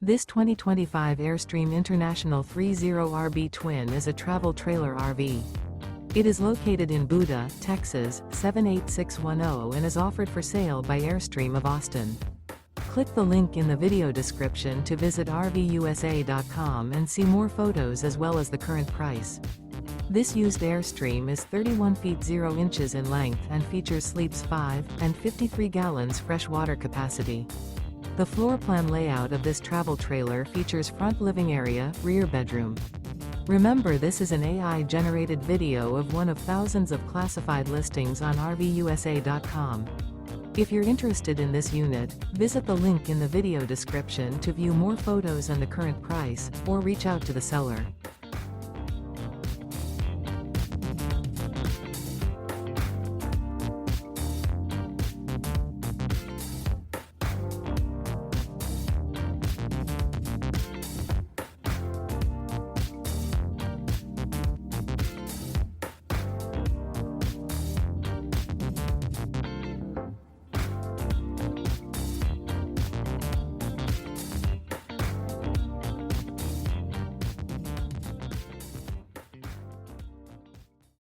This 2025 Airstream International 30RB Twin is a travel trailer RV. It is located in Buda, Texas, 78610 and is offered for sale by Airstream of Austin. Click the link in the video description to visit RVUSA.com and see more photos as well as the current price. This used Airstream is 31 feet 0 inches in length and features sleeps 5 and 53 gallons fresh water capacity. The floor plan layout of this travel trailer features front living area, rear bedroom. Remember, this is an AI-generated video of one of thousands of classified listings on RVUSA.com. If you're interested in this unit, visit the link in the video description to view more photos and the current price, or reach out to the seller.